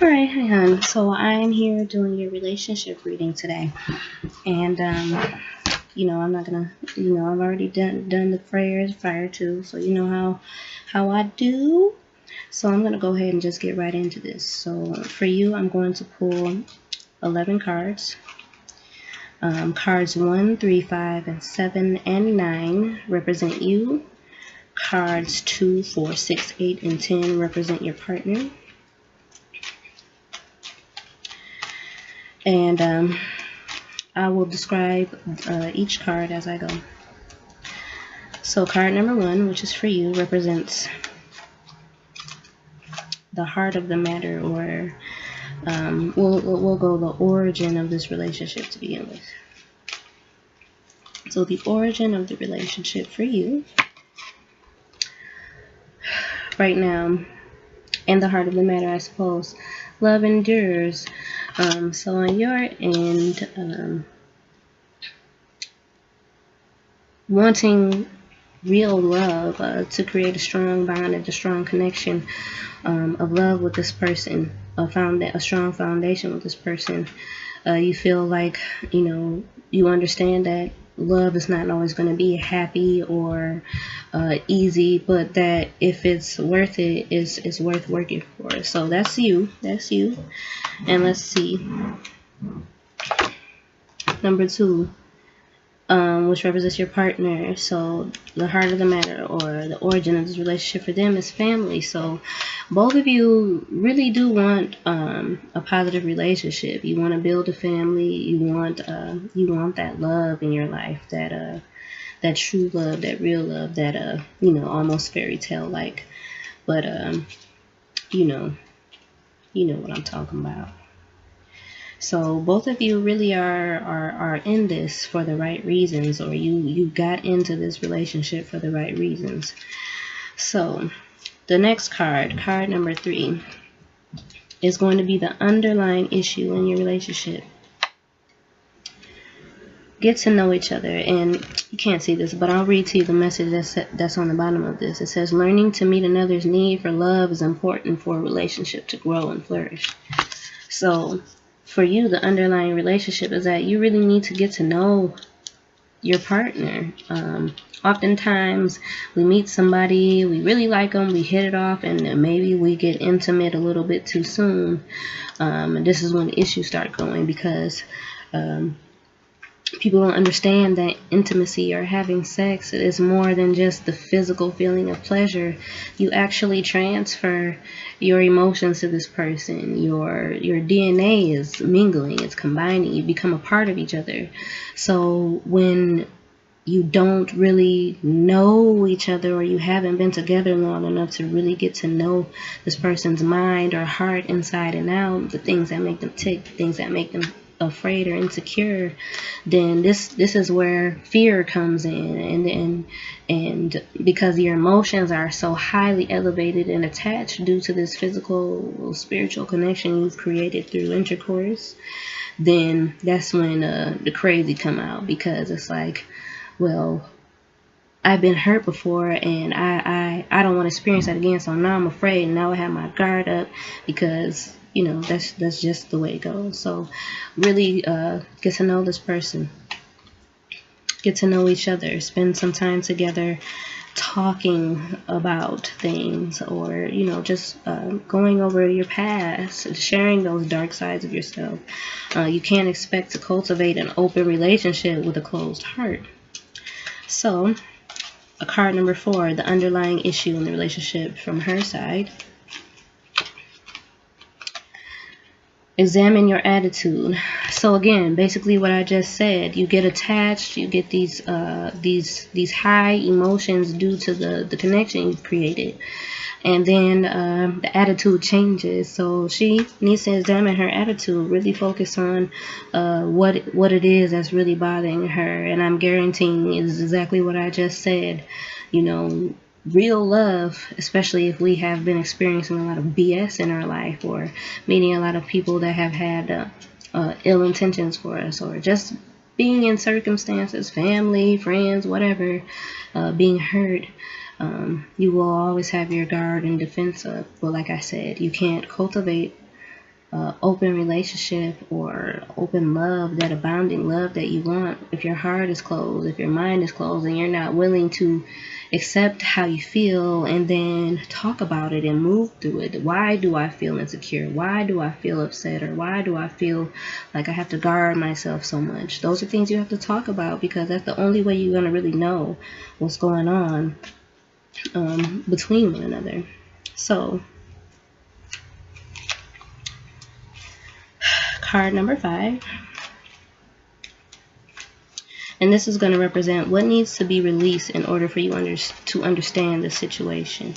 Alright, hi hon. So I'm here doing your relationship reading today. And I'm not gonna I've already done the prayers prior to, so you know how I do. So I'm gonna go ahead and just get right into this. So for you, I'm going to pull 11 cards. Cards 1, 3, 5, and 7, and 9 represent you. Cards 2, 4, 6, 8, and 10 represent your partner. And I will describe each card as I go. So card number 1, which is for you, represents the heart of the matter, or we'll go the origin of this relationship to begin with. So the origin of the relationship for you right now, and the heart of the matter, I suppose, love endures. So on your end, wanting real love, to create a strong bond and a strong connection of love with this person, a strong foundation with this person. You feel like, you understand that love is not always going to be happy or easy, but that if it's worth it, it's worth working for. So that's you. And let's see. Number 2, which represents your partner. So the heart of the matter, or the origin of this relationship for them, is family. So both of you really do want a positive relationship. You want to build a family. You want that love in your life, that true love, that real love, that almost fairy tale like. But you know what I'm talking about. So both of you really are in this for the right reasons, or you got into this relationship for the right reasons. So the next card, card number 3, is going to be the underlying issue in your relationship. Get to know each other. And you can't see this, but I'll read to you the message that's on the bottom of this. It says, learning to meet another's need for love is important for a relationship to grow and flourish. So for you, the underlying relationship is that you really need to get to know your partner. Oftentimes we meet somebody, we really like them, we hit it off, and then maybe we get intimate a little bit too soon. And this is when the issues start going, because people don't understand that intimacy, or having sex, is more than just the physical feeling of pleasure. You actually transfer your emotions to this person. Your DNA is mingling, it's combining, you become a part of each other. So when you don't really know each other, or you haven't been together long enough to really get to know this person's mind or heart inside and out, the things that make them tick, the things that make them afraid or insecure, then this is where fear comes in, and because your emotions are so highly elevated and attached due to this physical, spiritual connection you've created through intercourse, then that's when the crazy come out, because it's like, well, I've been hurt before, and I don't want to experience that again, so now I'm afraid, and now I have my guard up, because that's just the way it goes. So really get to know this person, get to know each other, spend some time together talking about things, or just going over your past, sharing those dark sides of yourself. You can't expect to cultivate an open relationship with a closed heart. So card number 4, the underlying issue in the relationship from her side. Examine your attitude. So again, basically what I just said, you get attached, you get these high emotions due to the connection you've created, and then the attitude changes. So she needs to examine her attitude, really focus on what it is that's really bothering her. And I'm guaranteeing is exactly what I just said. Real love, especially if we have been experiencing a lot of BS in our life, or meeting a lot of people that have had ill intentions for us, or just being in circumstances, family, friends, whatever, being hurt, you will always have your guard and defense up. But like I said, you can't cultivate open relationship or open love, that abounding love that you want, if your heart is closed, if your mind is closed, and you're not willing to accept how you feel and then talk about it and move through it. Why do I feel insecure? Why do I feel upset? Or why do I feel like I have to guard myself so much? Those are things you have to talk about, because that's the only way you're going to really know what's going on between one another. So card number 5, and this is going to represent what needs to be released in order for you to understand the situation.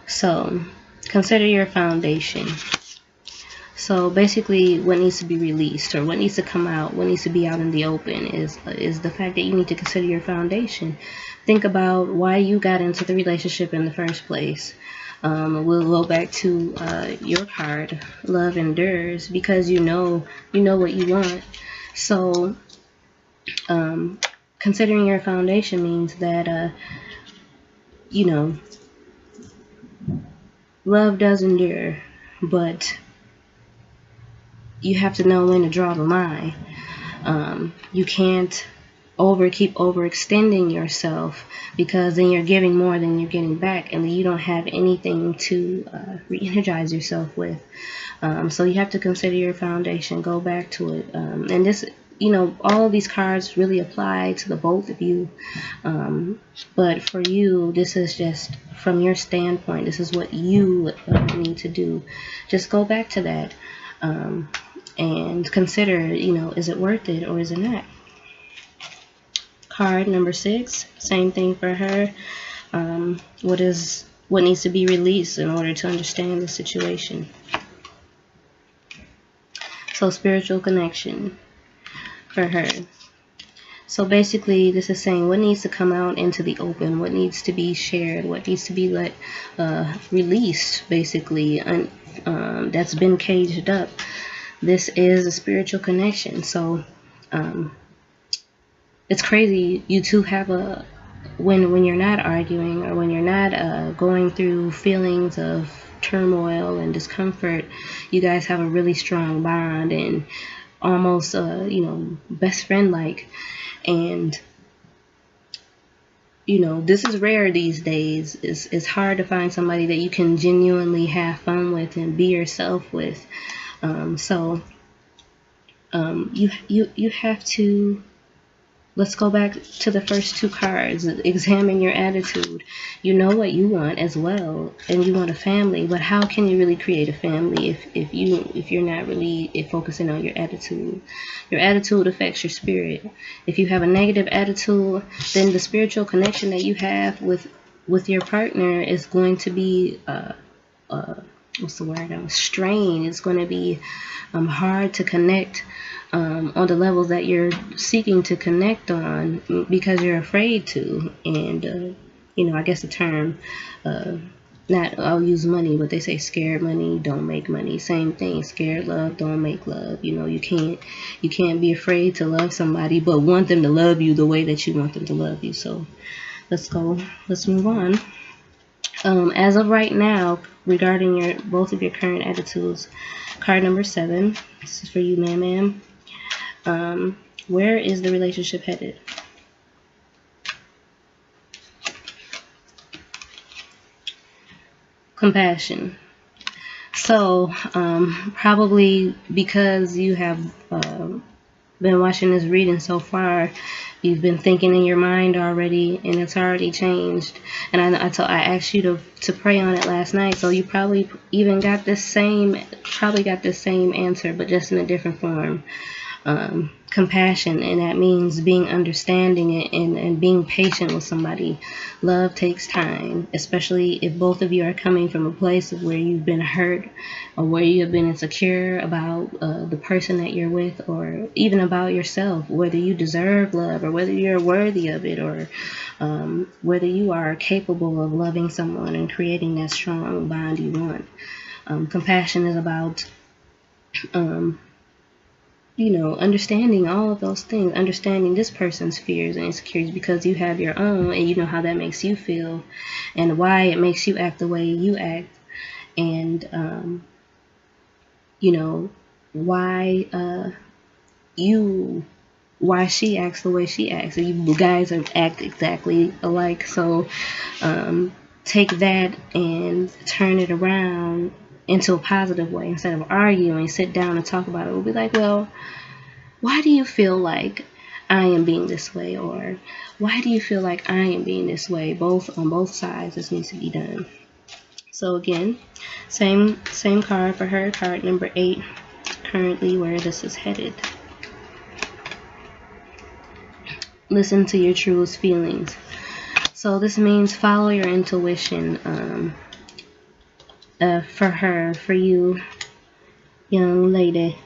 So consider your foundation. So basically, what needs to be released, or what needs to come out, what needs to be out in the open is the fact that you need to consider your foundation. Think about why you got into the relationship in the first place. We'll go back to your card, love endures, because you know what you want. So considering your foundation means that love does endure, but you have to know when to draw the line. You can't keep overextending yourself, because then you're giving more than you're getting back, and then you don't have anything to re-energize yourself with. So you have to consider your foundation, go back to it. And this, all of these cards really apply to the both of you. But for you, this is just from your standpoint. This is what you need to do. Just go back to that. And consider, is it worth it or is it not? Card number 6, same thing for her. What needs to be released in order to understand the situation? So spiritual connection for her. So basically, this is saying what needs to come out into the open, what needs to be shared, what needs to be released, basically, that's been caged up. This is a spiritual connection. So it's crazy. You two have when you're not arguing, or when you're not going through feelings of turmoil and discomfort, you guys have a really strong bond, and almost best friend like. And this is rare these days. It's hard to find somebody that you can genuinely have fun with and be yourself with. So you have to, let's go back to the first 2 cards. Examine your attitude. You know what you want as well, and you want a family, but how can you really create a family if you're not really focusing on your attitude? Your attitude affects your spirit. If you have a negative attitude, then the spiritual connection that you have with your partner is going to be what's the word? Strain. It's going to be hard to connect on the levels that you're seeking to connect on, because you're afraid to. And I guess the term, I'll use money, but they say scared money don't make money. Same thing. Scared love don't make love. You can't be afraid to love somebody, but want them to love you the way that you want them to love you. So let's move on. As of right now, regarding both of your current attitudes, card number 7, this is for you, ManMan. Where is the relationship headed? Compassion. So probably because you have been watching this reading so far, you've been thinking in your mind already, and it's already changed. And I asked you to pray on it last night, so you probably even got this same answer, but just in a different form. Compassion, and that means being understanding and being patient with somebody. Love takes time, especially if both of you are coming from a place of where you've been hurt, or where you have been insecure about the person that you're with, or even about yourself, whether you deserve love, or whether you're worthy of it, or whether you are capable of loving someone and creating that strong bond you want. Compassion is about you know, understanding all of those things, understanding this person's fears and insecurities, because you have your own and you know how that makes you feel and why it makes you act the way you act, and you know, why why she acts the way she acts. So you guys act exactly alike. So take that and turn it around into a positive way. Instead of arguing, sit down and talk about it. We'll be like, well, why do you feel like I am being this way? Or why do you feel like I am being this way? On both sides, this needs to be done. So again, same card for her, card number 8, currently where this is headed. Listen to your truest feelings. So this means follow your intuition. For her, for you, young lady,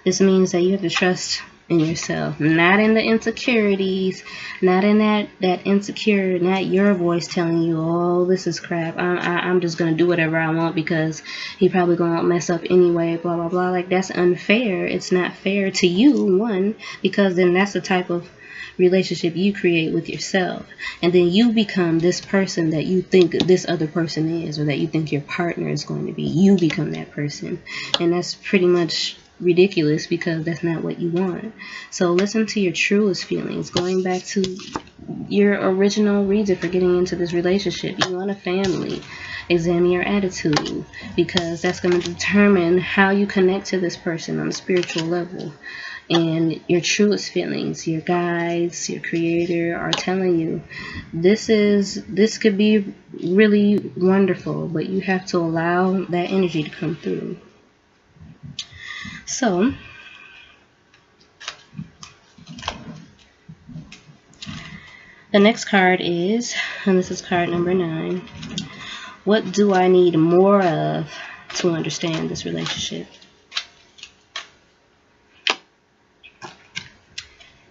this means that you have to trust in yourself, not in the insecurities, not in that insecure, not your voice telling you, oh, this is crap, I'm just gonna do whatever I want because he probably gonna mess up anyway, blah blah blah. Like, that's unfair. It's not fair to you, one, because then that's the type of relationship you create with yourself, and then you become this person that you think this other person is, or that you think your partner is going to be. You become that person, and that's pretty much ridiculous because that's not what you want. So listen to your truest feelings. Going back to your original reason for getting into this relationship, you want a family. Examine your attitude, because that's going to determine how you connect to this person on a spiritual level. And your truest feelings, your guides, your creator are telling you this could be really wonderful, but you have to allow that energy to come through. So the next card is, and this is card number 9, what do I need more of to understand this relationship?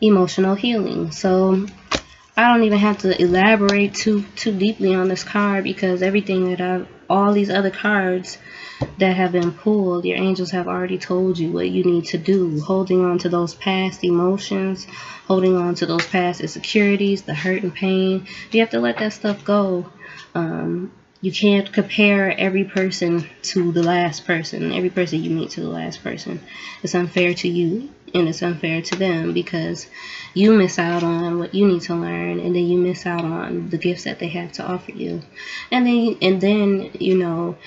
Emotional healing. So I don't even have to elaborate too deeply on this card, because everything that all these other cards that have been pulled, your angels have already told you what you need to do. Holding on to those past emotions, holding on to those past insecurities, the hurt and pain, you have to let that stuff go. You can't compare every person to the last person, every person you meet to the last person. It's unfair to you, and it's unfair to them, because you miss out on what you need to learn, and then you miss out on the gifts that they have to offer you. And then you know,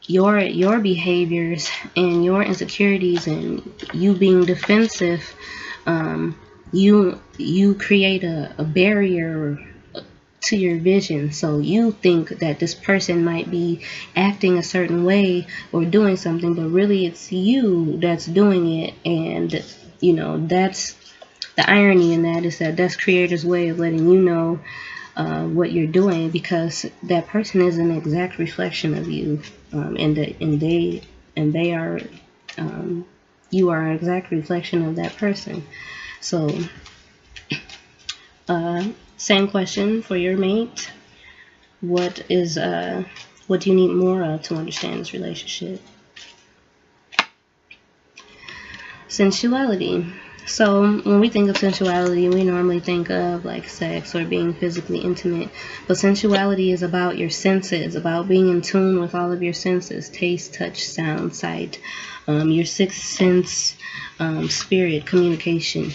your behaviors and your insecurities and you being defensive, you create a barrier to your vision. So you think that this person might be acting a certain way or doing something, but really it's you that's doing it. And you know, that's the irony in that, is that that's creator's way of letting you know what you're doing, because that person is an exact reflection of you, and they are you are an exact reflection of that person. So same question for your mate. What do you need more of to understand this relationship? Sensuality. So when we think of sensuality, we normally think of like sex or being physically intimate. But sensuality is about your senses, about being in tune with all of your senses: taste, touch, sound, sight, your sixth sense, spirit, communication.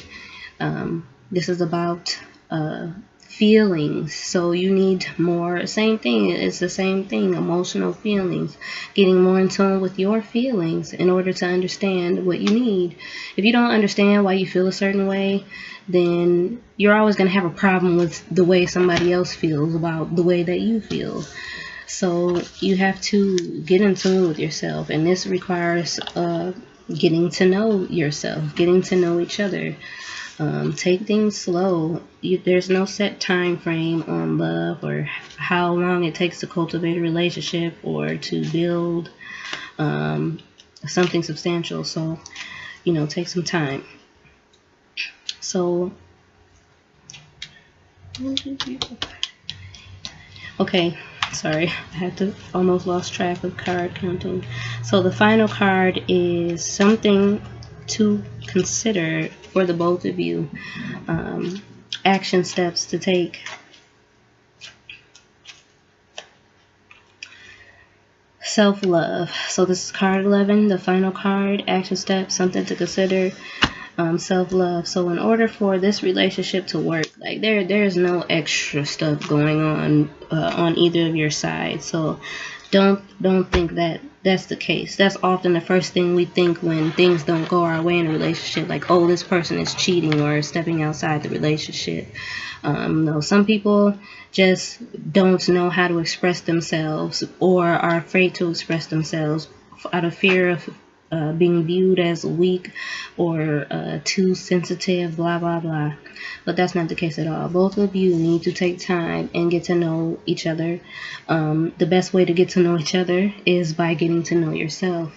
This is about feelings. So you need more, same thing, it's the same thing, emotional feelings, getting more in tune with your feelings in order to understand what you need. If you don't understand why you feel a certain way, then you're always going to have a problem with the way somebody else feels about the way that you feel. So you have to get in tune with yourself, and this requires getting to know yourself, getting to know each other. Take things slow. There's no set time frame on love or how long it takes to cultivate a relationship or to build something substantial. So, you know, take some time. So, okay, sorry, I had to almost lost track of card counting. So the final card is something to consider for the both of you. Action steps to take. Self-love. So this is card 11, the final card. Action steps, something to consider. Self-love. So in order for this relationship to work, like there's no extra stuff going on either of your sides. So don't think that that's the case. That's often the first thing we think when things don't go our way in a relationship, like, oh, this person is cheating or stepping outside the relationship. No, some people just don't know how to express themselves or are afraid to express themselves out of fear of being viewed as weak or too sensitive, blah, blah, blah. But that's not the case at all. Both of you need to take time and get to know each other. The best way to get to know each other is by getting to know yourself.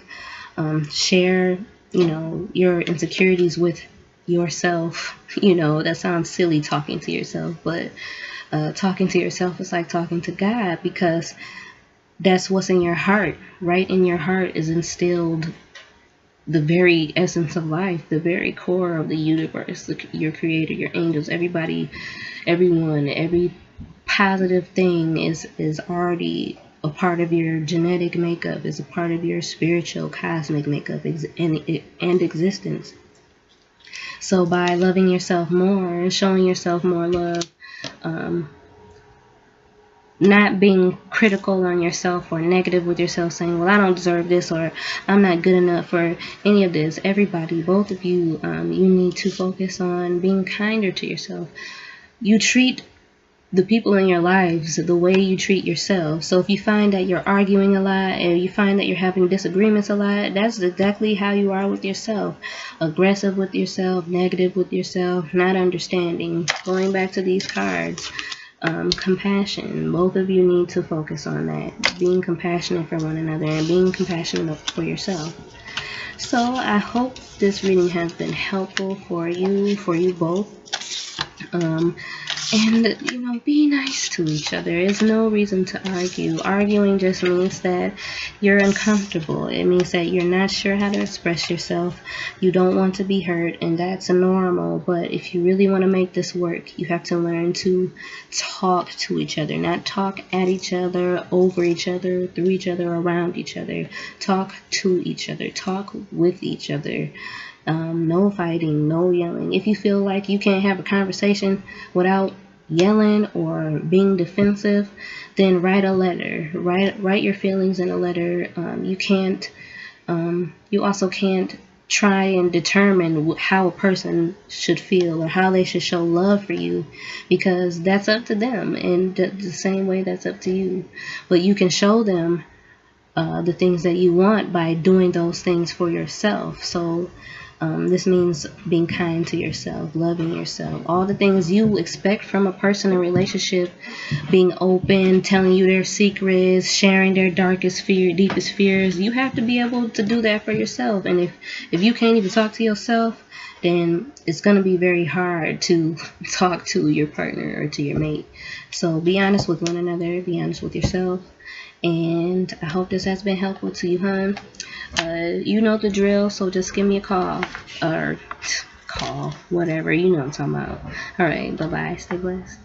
Share, your insecurities with yourself. That sounds silly, talking to yourself, but talking to yourself is like talking to God, because that's what's in your heart. Right in your heart is instilled the very essence of life, the very core of the universe, your creator, your angels, everybody, everyone, every positive thing is already a part of your genetic makeup, is a part of your spiritual cosmic makeup and existence. So by loving yourself more and showing yourself more love, not being critical on yourself or negative with yourself, saying, well, I don't deserve this, or I'm not good enough for any of this. Everybody, both of you, you need to focus on being kinder to yourself. You treat the people in your lives the way you treat yourself. So if you find that you're arguing a lot, and you find that you're having disagreements a lot, that's exactly how you are with yourself. Aggressive with yourself, negative with yourself, not understanding. Going back to these cards, compassion. Both of you need to focus on that. Being compassionate for one another and being compassionate for yourself. So I hope this reading has been helpful for you both. And be nice to each other. There's no reason to argue. Arguing just means that you're uncomfortable. It means that you're not sure how to express yourself. You don't want to be hurt, and that's normal. But if you really want to make this work, you have to learn to talk to each other, not talk at each other, over each other, through each other, around each other. Talk to each other. Talk with each other. No fighting, no yelling. If you feel like you can't have a conversation without yelling or being defensive, then write a letter. Write your feelings in a letter. You also can't try and determine how a person should feel or how they should show love for you, because that's up to them, and the same way that's up to you. But you can show them the things that you want by doing those things for yourself. So this means being kind to yourself, loving yourself, all the things you expect from a person in a relationship, being open, telling you their secrets, sharing their darkest fear, deepest fears. You have to be able to do that for yourself. And if you can't even talk to yourself, then it's going to be very hard to talk to your partner or to your mate. So be honest with one another, be honest with yourself. And I hope this has been helpful to you, hon. You know the drill, so just give me a call, or whatever, you know what I'm talking about. Alright, bye-bye, stay blessed.